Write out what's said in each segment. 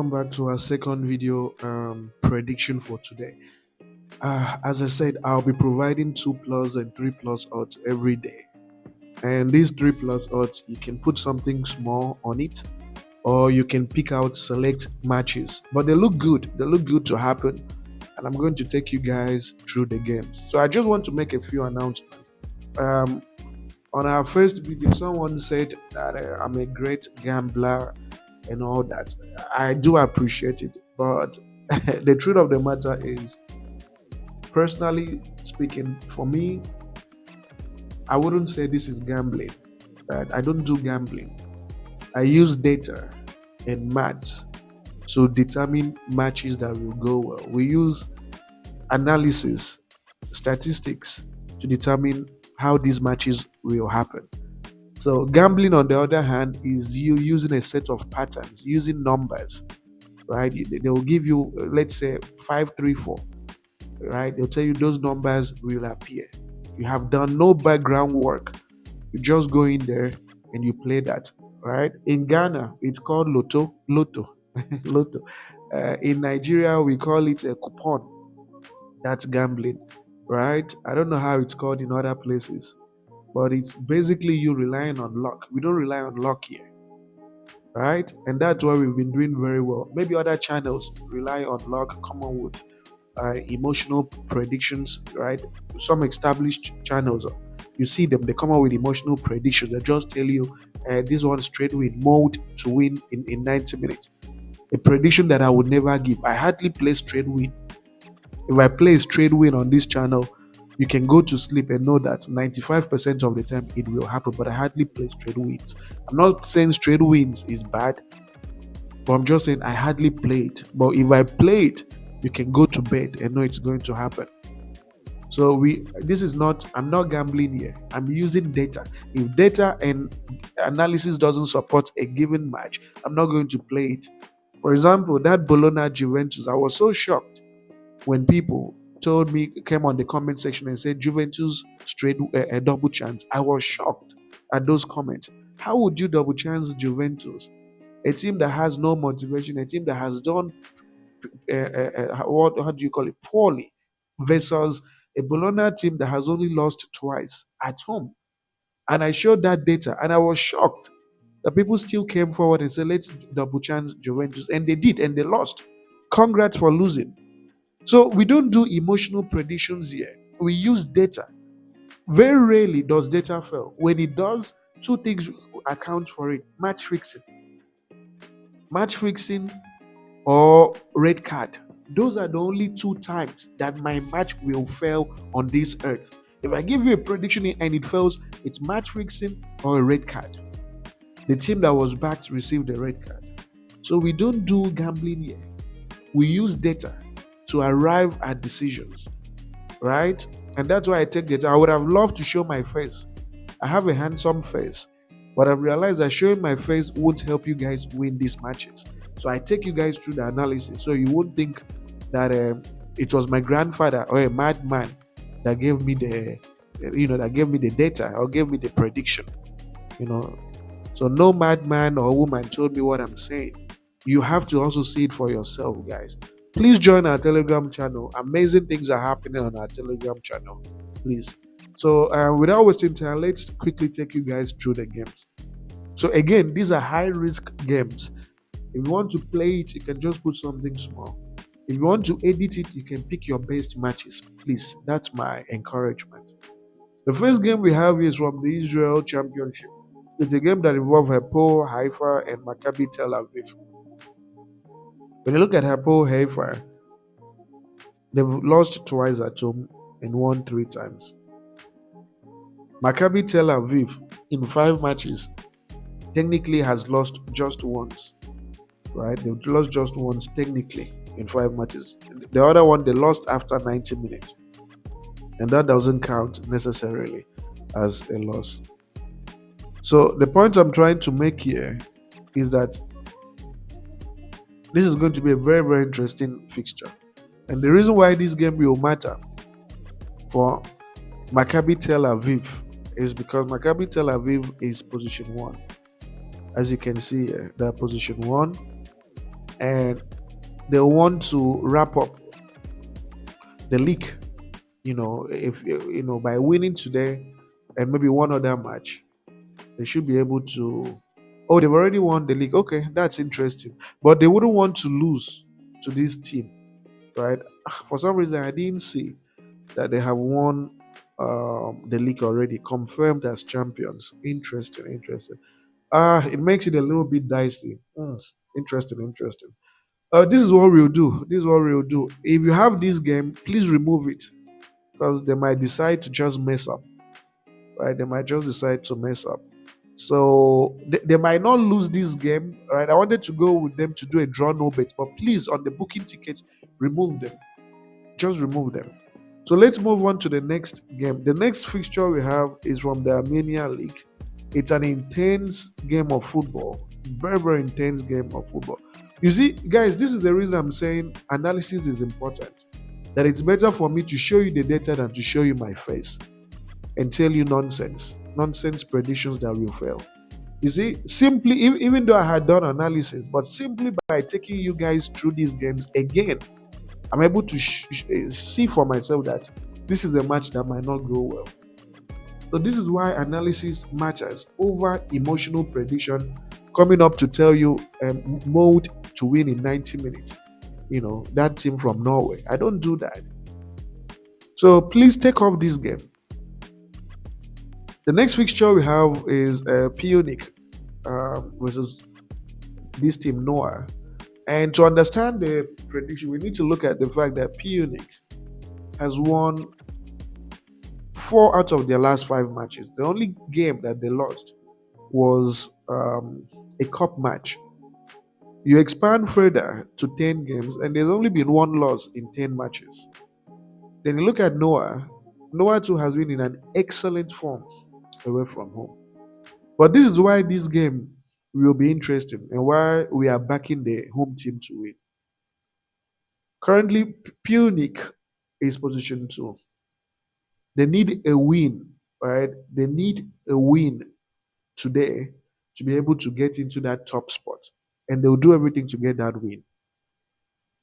Welcome back to our second video prediction for today. As I said, I'll be providing 2 plus and 3 plus odds every day. And these 3 plus odds, you can put something small on it, or you can pick out select matches. But they look good. They look good to happen. And I'm going to take you guys through the games. So I just want to make a few announcements. Um, on our first video, someone said that I'm a great gambler and all that. I do appreciate it, but the truth of the matter is, personally speaking, for me, I wouldn't say this is gambling. Right? I don't do gambling. I use data and maths to determine matches that will go well. We use analysis, statistics to determine how these matches will happen. So gambling, on the other hand, is you using a set of patterns, using numbers, right? They will give you, let's say, 534, right? They'll tell you those numbers will appear. You have done no background work. You just go in there and you play that, right? In Ghana, it's called Lotto, Lotto. In Nigeria, we call it a coupon. That's gambling, right? I don't know how it's called in other places, but it's basically you relying on luck. We don't rely on luck here, right? And that's why we've been doing very well. Maybe other channels rely on luck, come on with emotional predictions, right? Some established channels, you see them, they come up with emotional predictions. They just tell you this one straight win, mode to win in 90 minutes. A prediction that I would never give. I hardly play straight win. If I play straight win on this channel, you can go to sleep and know that 95% of the time it will happen, but I hardly play straight wins. I'm not saying straight wins is bad, but I'm just saying I hardly play it. But if I play it, you can go to bed and know it's going to happen. So this is not, I'm not gambling here. I'm using data. If data and analysis doesn't support a given match, I'm not going to play it. For example, that Bologna Juventus, I was so shocked when people told me, came on the comment section and said Juventus straight a double chance. I was shocked at those comments. How would you double chance Juventus, a team that has no motivation, a team that has done how do you call it, poorly, versus a Bologna team that has only lost twice at home? And I showed that data, and I was shocked that people still came forward and said, "Let's double chance Juventus," and they did, and they lost. Congrats for losing. So we don't do emotional predictions here. We use data. Very rarely does data fail. When it does, two things account for it: match fixing, or red card. Those are the only two times that my match will fail on this earth. If I give you a prediction and it fails, it's match fixing or a red card. The team that was backed received a red card. So we don't do gambling here. We use data to arrive at decisions, right? And that's why I take data. I would have loved to show my face. I have a handsome face, but I've realized that showing my face won't help you guys win these matches. So I take you guys through the analysis, so you won't think that it was my grandfather or a madman that gave me the data or gave me the prediction. You know, so no madman or woman told me what I'm saying. You have to also see it for yourself, guys. Please join our Telegram channel. Amazing things are happening on our Telegram channel. Please. So without wasting time, let's quickly take you guys through the games. So again, these are high risk games. If you want to play it, you can just put something small. If you want to edit it, you can pick your best matches. Please, that's my encouragement. The first game we have is from the Israel Championship. It's a game that involves Hapoel Haifa and Maccabi Tel Aviv. When you look at Hapoel Haifa, they've lost twice at home and won 3 times. Maccabi Tel Aviv, in 5 matches, technically has lost just once. Right? They've lost just once technically in 5 matches. The other one they lost after 90 minutes. And that doesn't count necessarily as a loss. So the point I'm trying to make here is that this is going to be a very, very interesting fixture. And the reason why this game will matter for Maccabi Tel Aviv is because Maccabi Tel Aviv is position 1. As you can see here, they're position 1. and they want to wrap up the league. If by winning today and maybe one other match, they should be able to. Oh, they've already won the league. Okay, that's interesting. But they wouldn't want to lose to this team, right? For some reason, I didn't see that they have won the league already, confirmed as champions. Interesting, interesting. It makes it a little bit dicey. Interesting, interesting. This is what we'll do. This is what we'll do. If you have this game, please remove it because they might decide to just mess up, right? They might just decide to mess up. So they might not lose this game, right? I wanted to go with them to do a draw no bet, but please on the booking ticket, remove them. Just remove them. So let's move on to the next game. The next fixture we have is from the Armenia League. It's an intense game of football. Very, very intense game of football. You see, guys, this is the reason I'm saying analysis is important. That it's better for me to show you the data than to show you my face and tell you nonsense predictions that will fail. You see, simply, even though I had done analysis, but simply by taking you guys through these games again, I'm able to see for myself that this is a match that might not go well. So this is why analysis matters over emotional prediction. Coming up to tell you mode to win in 90 minutes. That team from Norway. I don't do that. So please take off this game. The next fixture we have is Pyunik versus this team Noah. And to understand the prediction, we need to look at the fact that Pyunik has won 4 out of their last 5 matches. The only game that they lost was a cup match. You expand further to 10 games, and there's only been 1 loss in 10 matches. Then you look at Noah. Noah too has been in an excellent form away from home. But this is why this game will be interesting and why we are backing the home team to win. Currently, Pyunik is position 2. They need a win, right? They need a win today to be able to get into that top spot. And they'll do everything to get that win.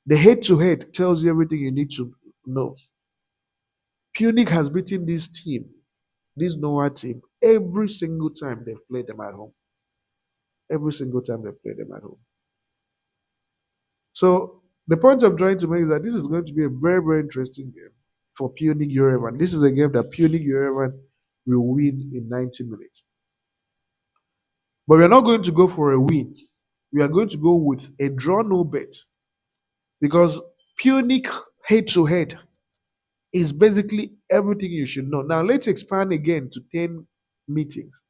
The head to head tells you everything you need to know. Pyunik has beaten this team, this Noah team, every single time they've played them at home. Every single time they've played them at home. So the point I'm trying to make is that this is going to be a very, very interesting game for Pyunik Yerevan. This is a game that Pyunik Yerevan will win in 90 minutes. But we're not going to go for a win. We are going to go with a draw no bet. Because Pyunik head to head is basically everything you should know. Now let's expand again to 10 meetings.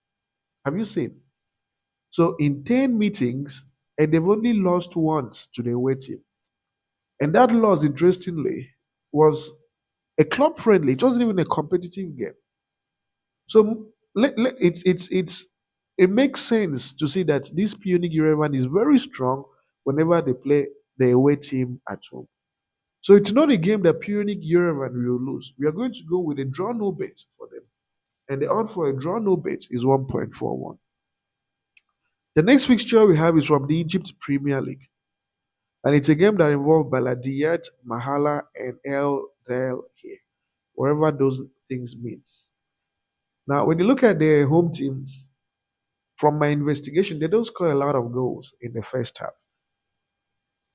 Have you seen? So in 10 meetings, and they've only lost once to the away team. And that loss, interestingly, was a club friendly. It wasn't even a competitive game. So it makes sense to see that this Pyunik Yerevan is very strong whenever they play the away team at home. So it's not a game that Pyunik Yerevan will lose. We are going to go with a draw no bet for them. And the odd for a draw no bet is 1.41. The next fixture we have is from the Egypt Premier League. And it's a game that involves Baladiyat, Mahala, and El Del here, whatever those things mean. Now, when you look at the home team, from my investigation, they don't score a lot of goals in the first half.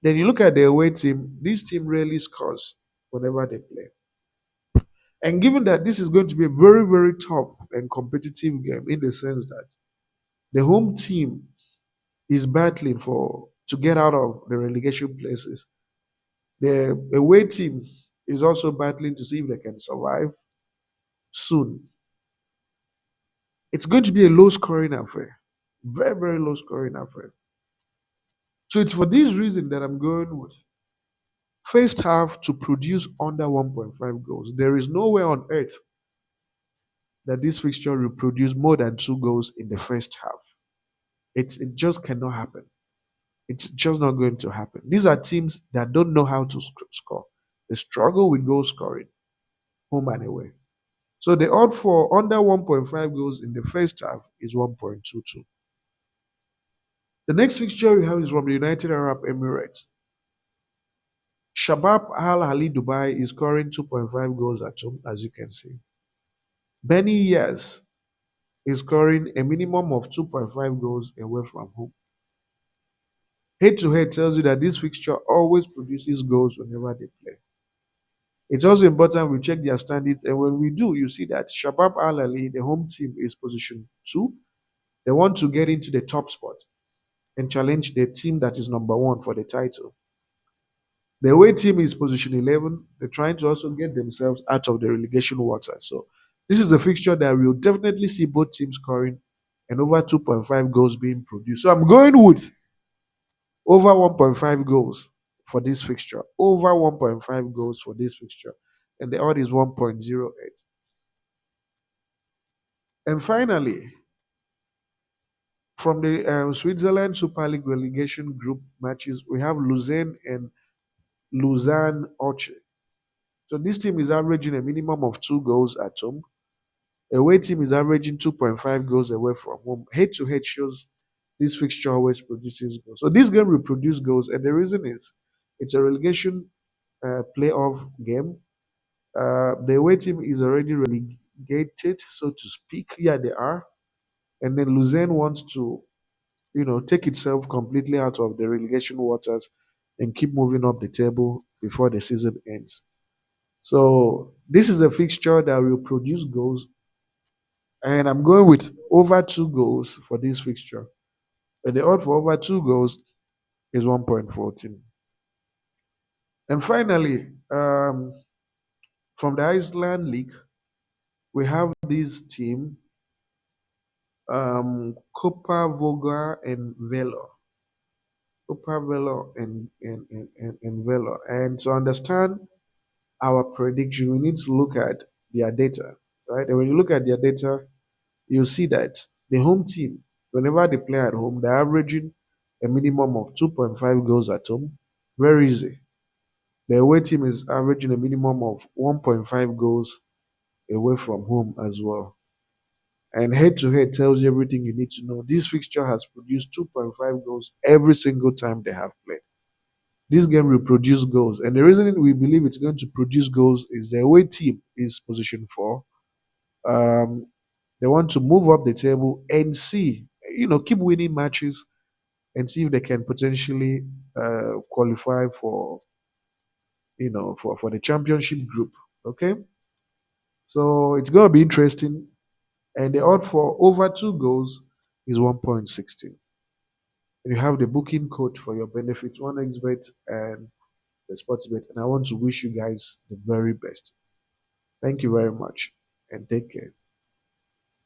Then you look at the away team, this team rarely scores whenever they play. And given that this is going to be a very, very tough and competitive game in the sense that the home team is battling for to get out of the relegation places, the away team is also battling to see if they can survive soon. It's going to be a low scoring affair. Very, very low scoring affair. So it's for this reason that I'm going with first half to produce under 1.5 goals. There is nowhere on earth that this fixture will produce more than 2 goals in the first half. It just cannot happen. It's just not going to happen. These are teams that don't know how to score. They struggle with goal scoring, home and away. So the odd for under 1.5 goals in the first half is 1.22. The next fixture we have is from the United Arab Emirates. Shabab Al Ali Dubai is scoring 2.5 goals at home, as you can see. Benny Yes is scoring a minimum of 2.5 goals away from home. Head to head tells you that this fixture always produces goals whenever they play. It's also important we check their standings, and when we do, you see that Shabab Al Ali, the home team, is position 2. They want to get into the top spot and challenge the team that is number 1 for the title. The away team is position 11. They're trying to also get themselves out of the relegation water. So this is a fixture that we'll definitely see both teams scoring and over 2.5 goals being produced. So I'm going with over 1.5 goals for this fixture. Over 1.5 goals for this fixture. And the odd is 1.08. And finally, from the Switzerland Super League relegation group matches, we have Lausanne and Lausanne Orche. So this team is averaging a minimum of 2 goals at home. Away team is averaging 2.5 goals away from home. Head to head shows this fixture always produces goals. So this game will produce goals, and the reason is it's a relegation playoff game. The away team is already relegated, so to speak. Yeah, they are. And then Lausanne wants to, take itself completely out of the relegation waters and keep moving up the table before the season ends. So this is a fixture that will produce goals, and I'm going with over 2 goals for this fixture. And the odd for over 2 goals is 1.14. And finally, from the Iceland League, we have this team, Copa Voga and Velo. Copa Velo and Velo. And to understand our prediction, we need to look at their data, right? And when you look at their data, you'll see that the home team, whenever they play at home, they're averaging a minimum of 2.5 goals at home. Very easy. The away team is averaging a minimum of 1.5 goals away from home as well. And head to head tells you everything you need to know. This fixture has produced 2.5 goals every single time they have played. This game will produce goals. And the reason we believe it's going to produce goals is the away team is position 4. Um, they want to move up the table and see, keep winning matches and see if they can potentially qualify for, for the championship group. Okay. So it's going to be interesting. And the odd for over 2 goals is 1.16. And you have the booking code for your benefit, 1xbet and the sportsbet. And I want to wish you guys the very best. Thank you very much and take care.